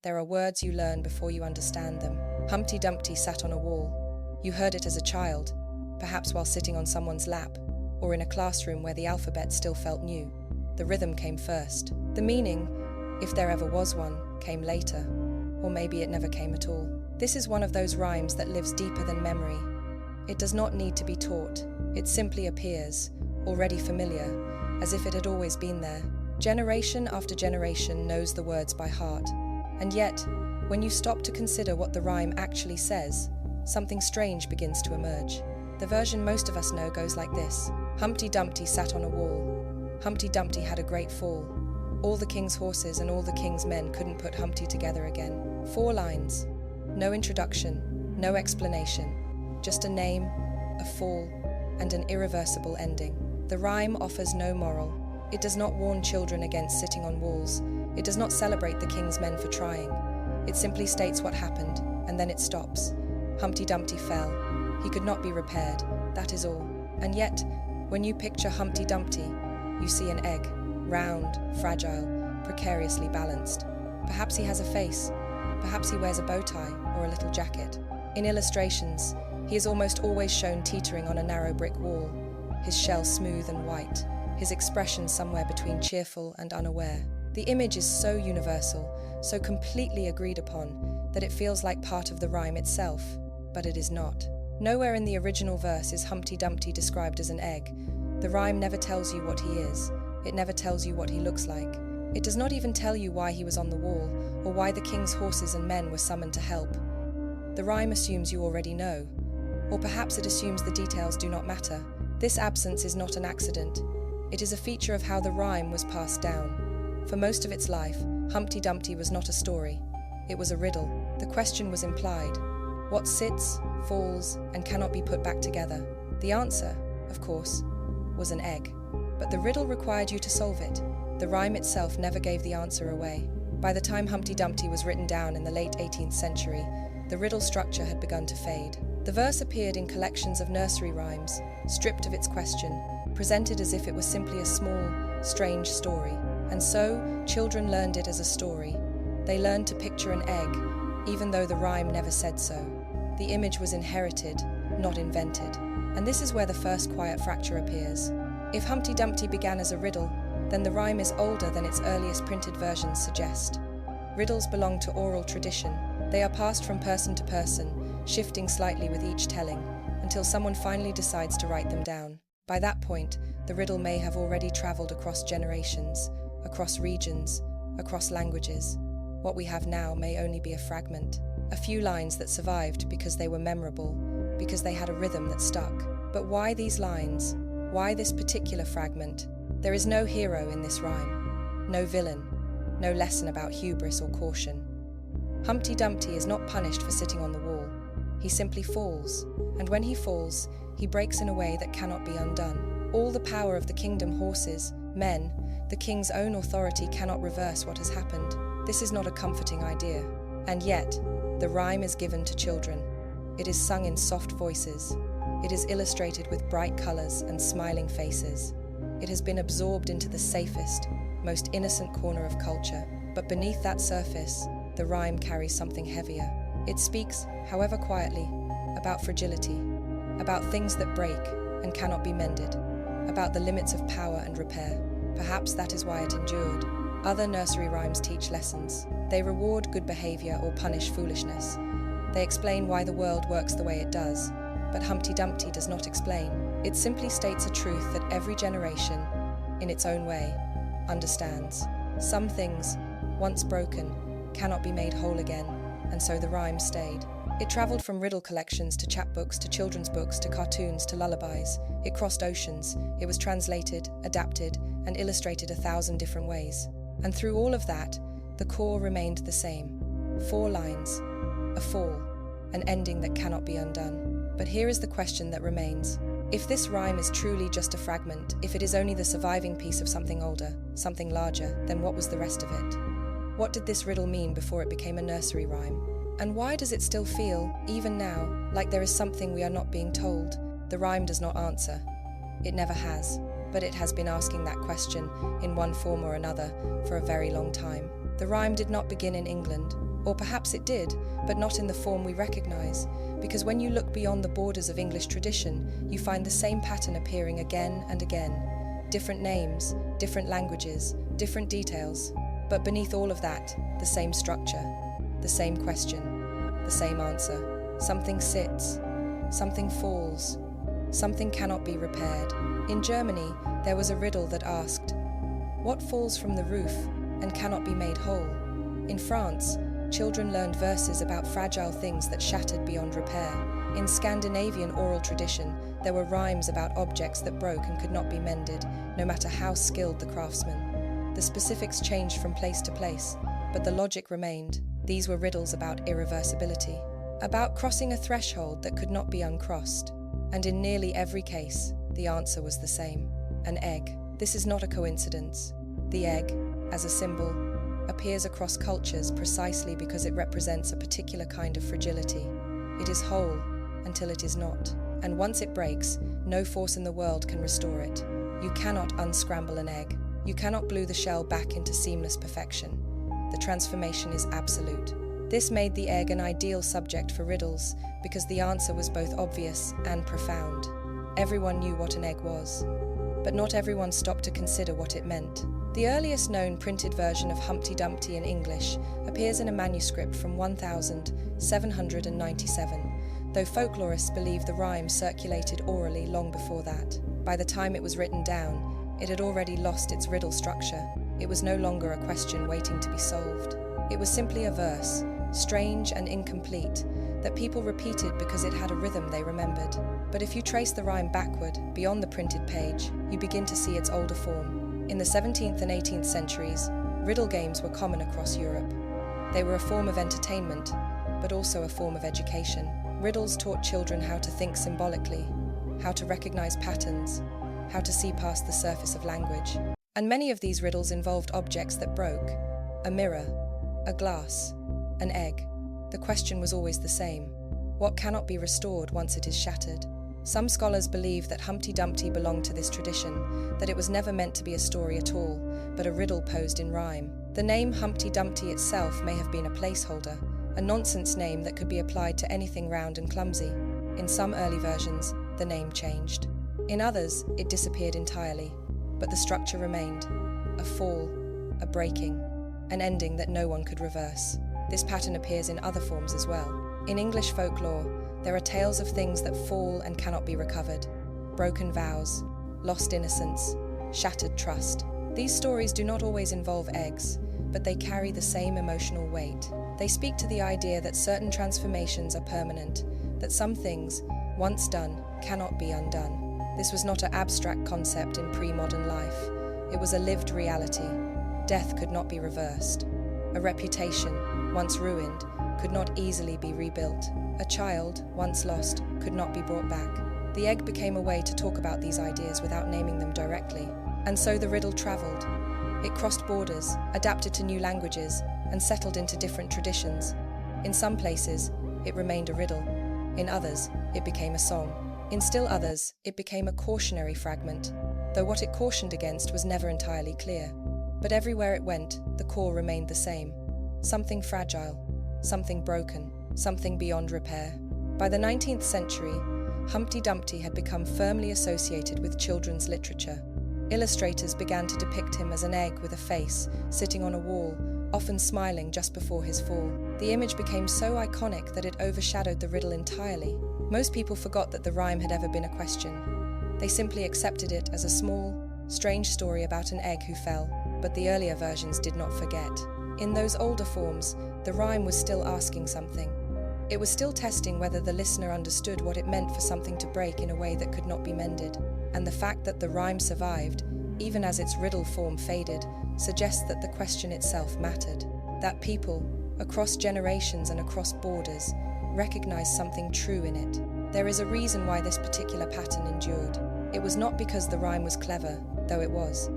There are words you learn before you understand them. Humpty Dumpty sat on a wall. You heard it as a child, perhaps while sitting on someone's lap, or in a classroom where the alphabet still felt new. The rhythm came first. The meaning, if there ever was one, came later. Or maybe it never came at all. This is one of those rhymes that lives deeper than memory. It does not need to be taught. It simply appears, already familiar, as if it had always been there. Generation after generation knows the words by heart. And yet, when you stop to consider what the rhyme actually says, something strange begins to emerge. The version most of us know goes like this. Humpty Dumpty sat on a wall. Humpty Dumpty had a great fall. All the king's horses and all the king's men couldn't put Humpty together again. 4 lines. No introduction, no explanation. Just a name, a fall, and an irreversible ending. The rhyme offers no moral. It does not warn children against sitting on walls. It does not celebrate the king's men for trying. It simply states what happened, and then it stops. Humpty Dumpty fell. He could not be repaired, that is all. And yet, when you picture Humpty Dumpty, you see an egg, round, fragile, precariously balanced. Perhaps he has a face. Perhaps he wears a bow tie or a little jacket. In illustrations, he is almost always shown teetering on a narrow brick wall, his shell smooth and white, his expression somewhere between cheerful and unaware. The image is so universal, so completely agreed upon, that it feels like part of the rhyme itself, but it is not. Nowhere in the original verse is Humpty Dumpty described as an egg. The rhyme never tells you what he is. It never tells you what he looks like. It does not even tell you why he was on the wall, or why the king's horses and men were summoned to help. The rhyme assumes you already know. Or perhaps it assumes the details do not matter. This absence is not an accident. It is a feature of how the rhyme was passed down. For most of its life, Humpty Dumpty was not a story. It was a riddle. The question was implied. What sits, falls, and cannot be put back together? The answer, of course, was an egg. But the riddle required you to solve it. The rhyme itself never gave the answer away. By the time Humpty Dumpty was written down in the late 18th century, the riddle structure had begun to fade. The verse appeared in collections of nursery rhymes, stripped of its question, presented as if it was simply a small, strange story. And so, children learned it as a story. They learned to picture an egg, even though the rhyme never said so. The image was inherited, not invented. And this is where the first quiet fracture appears. If Humpty Dumpty began as a riddle, then the rhyme is older than its earliest printed versions suggest. Riddles belong to oral tradition. They are passed from person to person, shifting slightly with each telling, until someone finally decides to write them down. By that point, the riddle may have already traveled across generations, across regions, across languages. What we have now may only be a fragment, a few lines that survived because they were memorable, because they had a rhythm that stuck. But why these lines? Why this particular fragment? There is no hero in this rhyme, no villain, no lesson about hubris or caution. Humpty Dumpty is not punished for sitting on the wall. He simply falls, and when he falls, he breaks in a way that cannot be undone. All the power of the kingdom horses, men, the king's own authority cannot reverse what has happened. This is not a comforting idea. And yet, the rhyme is given to children. It is sung in soft voices. It is illustrated with bright colors and smiling faces. It has been absorbed into the safest, most innocent corner of culture. But beneath that surface, the rhyme carries something heavier. It speaks, however quietly, about fragility, about things that break and cannot be mended, about the limits of power and repair. Perhaps that is why it endured. Other nursery rhymes teach lessons. They reward good behavior or punish foolishness. They explain why the world works the way it does. But Humpty Dumpty does not explain. It simply states a truth that every generation, in its own way, understands. Some things, once broken, cannot be made whole again, and so the rhyme stayed. It traveled from riddle collections to chapbooks to children's books to cartoons to lullabies. It crossed oceans. It was translated, adapted, and illustrated 1,000 different ways. And through all of that, the core remained the same. 4 lines, a fall, an ending that cannot be undone. But here is the question that remains. If this rhyme is truly just a fragment, if it is only the surviving piece of something older, something larger, then what was the rest of it? What did this riddle mean before it became a nursery rhyme? And why does it still feel, even now, like there is something we are not being told? The rhyme does not answer. It never has. But it has been asking that question, in one form or another, for a very long time. The rhyme did not begin in England. Or perhaps it did, but not in the form we recognize, because when you look beyond the borders of English tradition, you find the same pattern appearing again and again. Different names, different languages, different details. But beneath all of that, the same structure, the same question, the same answer. Something sits, something falls, something cannot be repaired. In Germany, there was a riddle that asked, "What falls from the roof and cannot be made whole?" In France, children learned verses about fragile things that shattered beyond repair. In Scandinavian oral tradition, there were rhymes about objects that broke and could not be mended, no matter how skilled the craftsman. The specifics changed from place to place, but the logic remained. These were riddles about irreversibility, about crossing a threshold that could not be uncrossed. And in nearly every case, the answer was the same: an egg. This is not a coincidence. The egg, as a symbol, appears across cultures precisely because it represents a particular kind of fragility. It is whole until it is not, and once it breaks, no force in the world can restore it. You cannot unscramble an egg. You cannot glue the shell back into seamless perfection. The transformation is absolute. This made the egg an ideal subject for riddles because the answer was both obvious and profound. Everyone knew what an egg was, but not everyone stopped to consider what it meant. The earliest known printed version of Humpty Dumpty in English appears in a manuscript from 1797, though folklorists believe the rhyme circulated orally long before that. By the time it was written down, it had already lost its riddle structure. It was no longer a question waiting to be solved. It was simply a verse, strange and incomplete, that people repeated because it had a rhythm they remembered. But if you trace the rhyme backward, beyond the printed page, you begin to see its older form. In the 17th and 18th centuries, riddle games were common across Europe. They were a form of entertainment, but also a form of education. Riddles taught children how to think symbolically, how to recognize patterns, how to see past the surface of language. And many of these riddles involved objects that broke: a mirror, a glass, an egg. The question was always the same: what cannot be restored once it is shattered? Some scholars believe that Humpty Dumpty belonged to this tradition, that it was never meant to be a story at all, but a riddle posed in rhyme. The name Humpty Dumpty itself may have been a placeholder, a nonsense name that could be applied to anything round and clumsy. In some early versions, the name changed. In others, it disappeared entirely, but the structure remained: a fall, a breaking, an ending that no one could reverse. This pattern appears in other forms as well. In English folklore, there are tales of things that fall and cannot be recovered: broken vows, lost innocence, shattered trust. These stories do not always involve eggs, but they carry the same emotional weight. They speak to the idea that certain transformations are permanent, that some things, once done, cannot be undone. This was not an abstract concept in pre-modern life. It was a lived reality. Death could not be reversed. A reputation, once ruined, could not easily be rebuilt. A child, once lost, could not be brought back. The egg became a way to talk about these ideas without naming them directly. And so the riddle traveled. It crossed borders, adapted to new languages, and settled into different traditions. In some places, it remained a riddle. In others, it became a song. In still others, it became a cautionary fragment, though what it cautioned against was never entirely clear. But everywhere it went, the core remained the same: something fragile, something broken, something beyond repair. By the 19th century, Humpty Dumpty had become firmly associated with children's literature. Illustrators began to depict him as an egg with a face, sitting on a wall, often smiling just before his fall. The image became so iconic that it overshadowed the riddle entirely. Most people forgot that the rhyme had ever been a question. They simply accepted it as a small, strange story about an egg who fell. But the earlier versions did not forget. In those older forms, the rhyme was still asking something. It was still testing whether the listener understood what it meant for something to break in a way that could not be mended. And the fact that the rhyme survived, even as its riddle form faded, suggests that the question itself mattered. That people, across generations and across borders, recognized something true in it. There is a reason why this particular pattern endured. It was not because the rhyme was clever, though it was.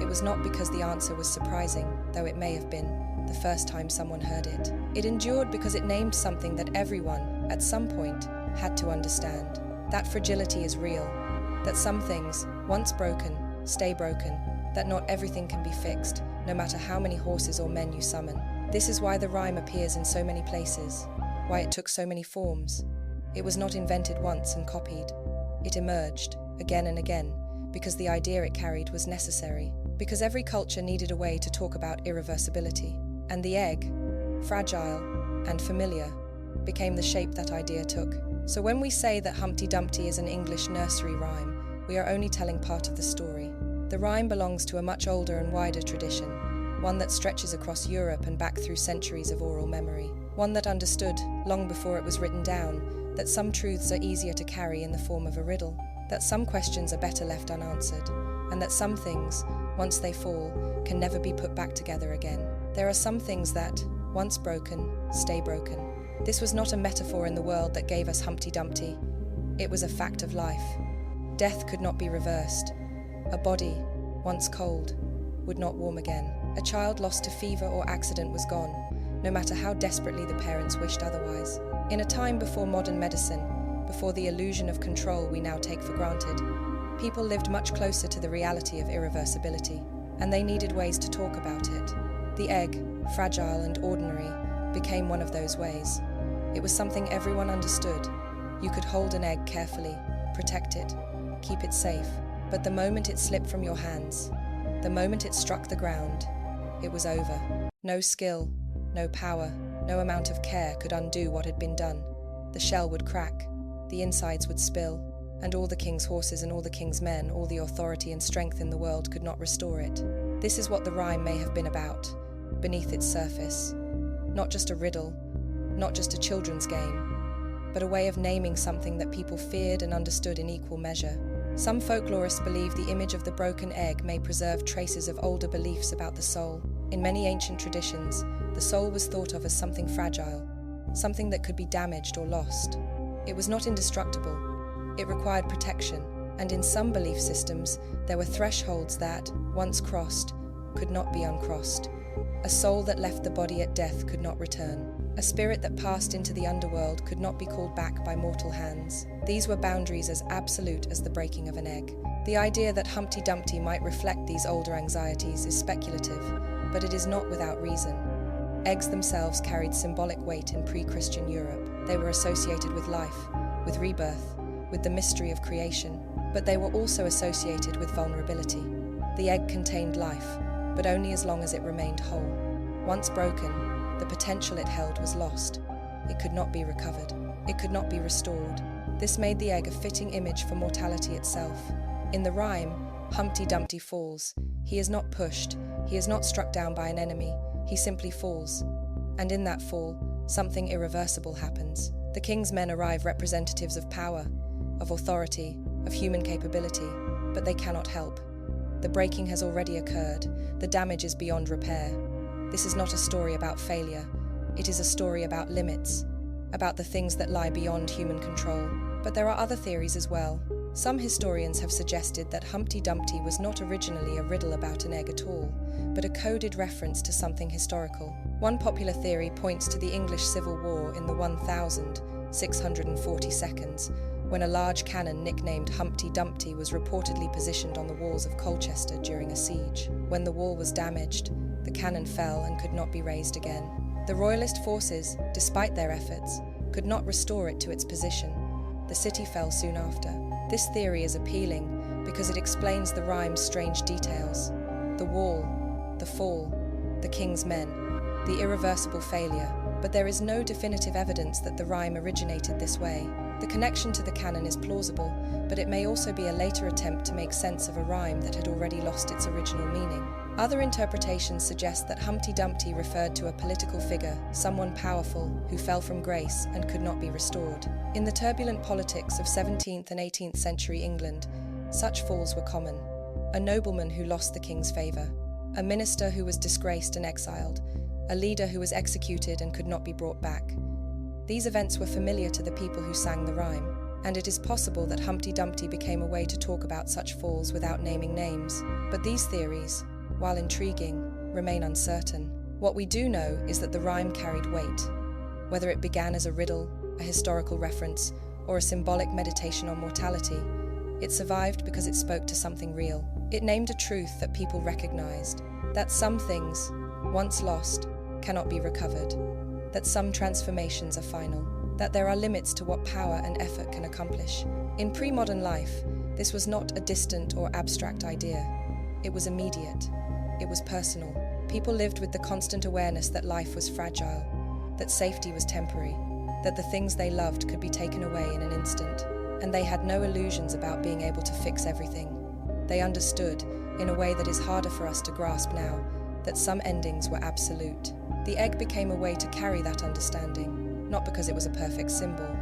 It was not because the answer was surprising, though it may have been, the first time someone heard it. It endured because it named something that everyone, at some point, had to understand. That fragility is real. That some things, once broken, stay broken. That not everything can be fixed, no matter how many horses or men you summon. This is why the rhyme appears in so many places, why it took so many forms. It was not invented once and copied. It emerged, again and again, because the idea it carried was necessary, because every culture needed a way to talk about irreversibility. And the egg, fragile and familiar, became the shape that idea took. So when we say that Humpty Dumpty is an English nursery rhyme, we are only telling part of the story. The rhyme belongs to a much older and wider tradition, one that stretches across Europe and back through centuries of oral memory, one that understood, long before it was written down, that some truths are easier to carry in the form of a riddle, that some questions are better left unanswered, and that some things, once they fall, can never be put back together again. There are some things that, once broken, stay broken. This was not a metaphor in the world that gave us Humpty Dumpty. It was a fact of life. Death could not be reversed. A body, once cold, would not warm again. A child lost to fever or accident was gone, no matter how desperately the parents wished otherwise. In a time before modern medicine, before the illusion of control we now take for granted, people lived much closer to the reality of irreversibility, and they needed ways to talk about it. The egg, fragile and ordinary, became one of those ways. It was something everyone understood. You could hold an egg carefully, protect it, keep it safe, but the moment it slipped from your hands, the moment it struck the ground, it was over. No skill, no power, no amount of care could undo what had been done. The shell would crack, the insides would spill, and all the king's horses and all the king's men, all the authority and strength in the world could not restore it. This is what the rhyme may have been about, beneath its surface. Not just a riddle, not just a children's game, but a way of naming something that people feared and understood in equal measure. Some folklorists believe the image of the broken egg may preserve traces of older beliefs about the soul. In many ancient traditions, the soul was thought of as something fragile, something that could be damaged or lost. It was not indestructible. It required protection, and in some belief systems, there were thresholds that, once crossed, could not be uncrossed. A soul that left the body at death could not return. A spirit that passed into the underworld could not be called back by mortal hands. These were boundaries as absolute as the breaking of an egg. The idea that Humpty Dumpty might reflect these older anxieties is speculative, but it is not without reason. Eggs themselves carried symbolic weight in pre-Christian Europe. They were associated with life, with rebirth, with the mystery of creation, but they were also associated with vulnerability. The egg contained life, but only as long as it remained whole. Once broken, the potential it held was lost. It could not be recovered. It could not be restored. This made the egg a fitting image for mortality itself. In the rhyme, Humpty Dumpty falls. He is not pushed. He is not struck down by an enemy. He simply falls. And in that fall, something irreversible happens. The king's men arrive representatives of power, of authority, of human capability, but they cannot help. The breaking has already occurred. The damage is beyond repair. This is not a story about failure. It is a story about limits, about the things that lie beyond human control. But there are other theories as well. Some historians have suggested that Humpty Dumpty was not originally a riddle about an egg at all, but a coded reference to something historical. One popular theory points to the English Civil War in the 1642, when a large cannon nicknamed Humpty Dumpty was reportedly positioned on the walls of Colchester during a siege. When the wall was damaged, the cannon fell and could not be raised again. The royalist forces, despite their efforts, could not restore it to its position. The city fell soon after. This theory is appealing because it explains the rhyme's strange details. The wall, the fall, the king's men, the irreversible failure, but there is no definitive evidence that the rhyme originated this way. The connection to the canon is plausible, but it may also be a later attempt to make sense of a rhyme that had already lost its original meaning. Other interpretations suggest that Humpty Dumpty referred to a political figure, someone powerful, who fell from grace and could not be restored. In the turbulent politics of 17th and 18th century England, such falls were common. A nobleman who lost the king's favour, a minister who was disgraced and exiled, a leader who was executed and could not be brought back. These events were familiar to the people who sang the rhyme, and it is possible that Humpty Dumpty became a way to talk about such falls without naming names. But these theories, while intriguing, remain uncertain. What we do know is that the rhyme carried weight. Whether it began as a riddle, a historical reference, or a symbolic meditation on mortality, it survived because it spoke to something real. It named a truth that people recognized, that some things, once lost, cannot be recovered, that some transformations are final, that there are limits to what power and effort can accomplish. In pre-modern life, this was not a distant or abstract idea. It was immediate. It was personal. People lived with the constant awareness that life was fragile, that safety was temporary, that the things they loved could be taken away in an instant, and they had no illusions about being able to fix everything. They understood, in a way that is harder for us to grasp now, that some endings were absolute. The egg became a way to carry that understanding, not because it was a perfect symbol,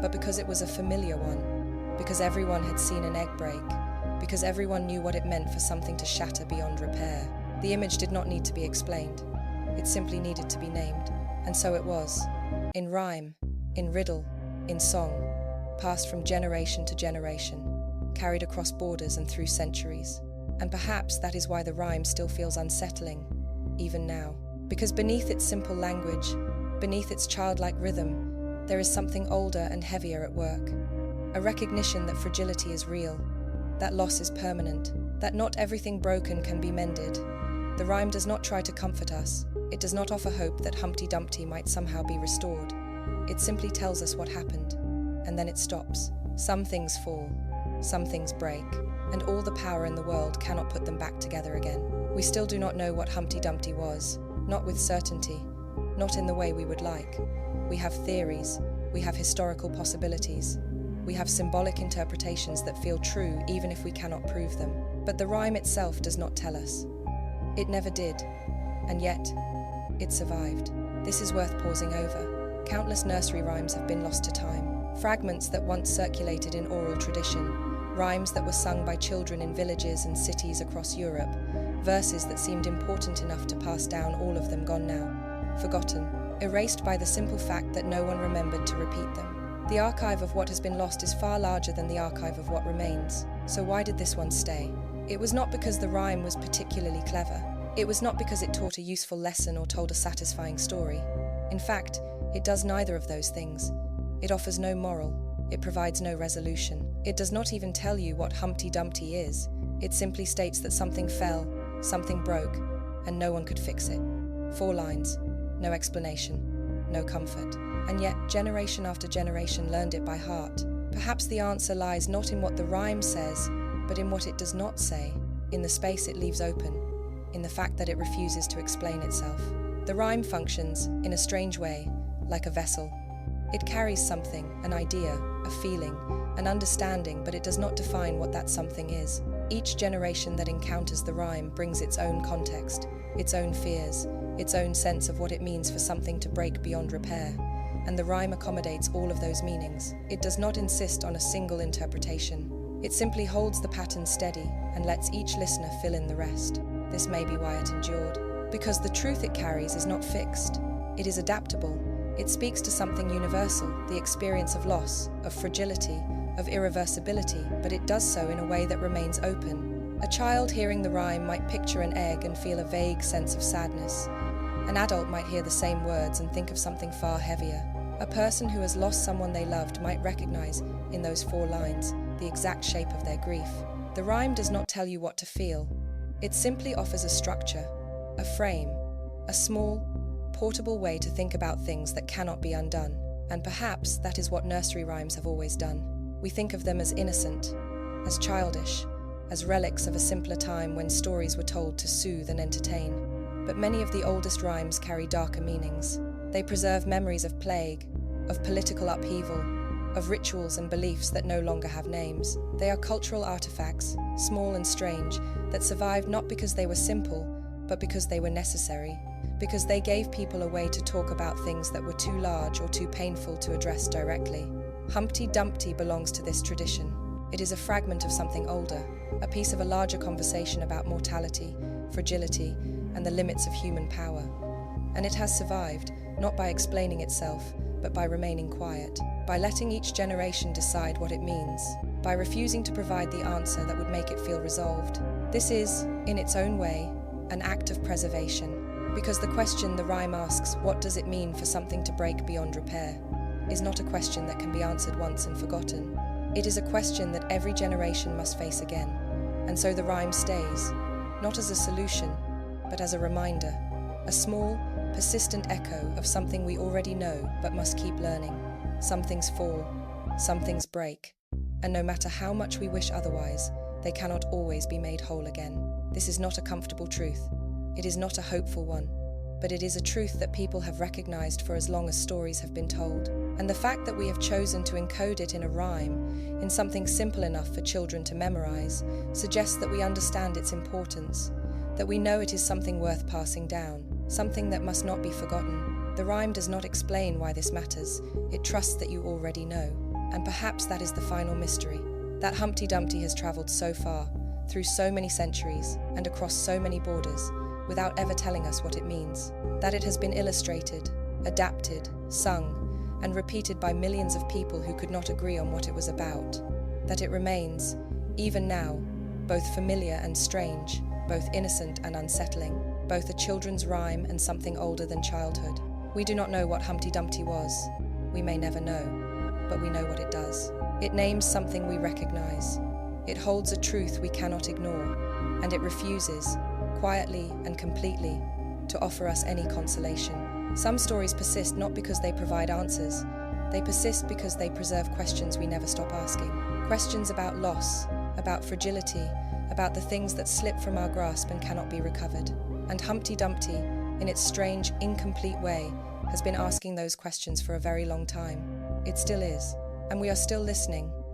but because it was a familiar one, because everyone had seen an egg break, because everyone knew what it meant for something to shatter beyond repair. The image did not need to be explained. It simply needed to be named. And so it was. In rhyme, in riddle, in song, passed from generation to generation, carried across borders and through centuries. And perhaps that is why the rhyme still feels unsettling, even now. Because beneath its simple language, beneath its childlike rhythm, there is something older and heavier at work. A recognition that fragility is real, that loss is permanent, that not everything broken can be mended. The rhyme does not try to comfort us. It does not offer hope that Humpty Dumpty might somehow be restored. It simply tells us what happened, and then it stops. Some things fall, some things break, and all the power in the world cannot put them back together again. We still do not know what Humpty Dumpty was, not with certainty, not in the way we would like. We have theories, we have historical possibilities, we have symbolic interpretations that feel true even if we cannot prove them. But the rhyme itself does not tell us. It never did, and yet, it survived. This is worth pausing over. Countless nursery rhymes have been lost to time. Fragments that once circulated in oral tradition, rhymes that were sung by children in villages and cities across Europe, verses that seemed important enough to pass down, all of them gone now, forgotten, erased by the simple fact that no one remembered to repeat them. The archive of what has been lost is far larger than the archive of what remains. So why did this one stay? It was not because the rhyme was particularly clever. It was not because it taught a useful lesson or told a satisfying story. In fact, it does neither of those things. It offers no moral. It provides no resolution. It does not even tell you what Humpty Dumpty is. It simply states that something fell, something broke, and no one could fix it. 4 lines, no explanation, no comfort. And yet, generation after generation learned it by heart. Perhaps the answer lies not in what the rhyme says, but in what it does not say, in the space it leaves open, in the fact that it refuses to explain itself. The rhyme functions, in a strange way, like a vessel. It carries something, an idea, a feeling, an understanding, but it does not define what that something is. Each generation that encounters the rhyme brings its own context, its own fears, its own sense of what it means for something to break beyond repair. And the rhyme accommodates all of those meanings. It does not insist on a single interpretation. It simply holds the pattern steady and lets each listener fill in the rest. This may be why it endured. Because the truth it carries is not fixed. It is adaptable. It speaks to something universal, the experience of loss, of fragility, of irreversibility, but it does so in a way that remains open. A child hearing the rhyme might picture an egg and feel a vague sense of sadness. An adult might hear the same words and think of something far heavier. A person who has lost someone they loved might recognize, in those 4 lines, the exact shape of their grief. The rhyme does not tell you what to feel. It simply offers a structure, a frame, a small, portable way to think about things that cannot be undone. And perhaps that is what nursery rhymes have always done. We think of them as innocent, as childish, as relics of a simpler time when stories were told to soothe and entertain. But many of the oldest rhymes carry darker meanings. They preserve memories of plague, of political upheaval, of rituals and beliefs that no longer have names. They are cultural artifacts, small and strange, that survived not because they were simple, but because they were necessary, because they gave people a way to talk about things that were too large or too painful to address directly. Humpty Dumpty belongs to this tradition. It is a fragment of something older, a piece of a larger conversation about mortality, fragility, and the limits of human power. And it has survived, not by explaining itself, but by remaining quiet, by letting each generation decide what it means, by refusing to provide the answer that would make it feel resolved. This is, in its own way, an act of preservation, because the question the rhyme asks, what does it mean for something to break beyond repair, is not a question that can be answered once and forgotten. It is a question that every generation must face again. And so the rhyme stays, not as a solution, but as a reminder, a small, persistent echo of something we already know but must keep learning. Some things fall, some things break, and no matter how much we wish otherwise, they cannot always be made whole again. This is not a comfortable truth. It is not a hopeful one, but it is a truth that people have recognized for as long as stories have been told. And the fact that we have chosen to encode it in a rhyme, in something simple enough for children to memorize, suggests that we understand its importance, that we know it is something worth passing down, something that must not be forgotten. The rhyme does not explain why this matters, it trusts that you already know. And perhaps that is the final mystery, that Humpty Dumpty has traveled so far, through so many centuries, and across so many borders, without ever telling us what it means. That it has been illustrated, adapted, sung, and repeated by millions of people who could not agree on what it was about. That it remains, even now, both familiar and strange, both innocent and unsettling, both a children's rhyme and something older than childhood. We do not know what Humpty Dumpty was. We may never know, but we know what it does. It names something we recognize. It holds a truth we cannot ignore, and it refuses, quietly and completely, to offer us any consolation. Some stories persist not because they provide answers. They persist because they preserve questions we never stop asking. Questions about loss, about fragility, about the things that slip from our grasp and cannot be recovered. And Humpty Dumpty, in its strange, incomplete way, has been asking those questions for a very long time. It still is, and we are still listening,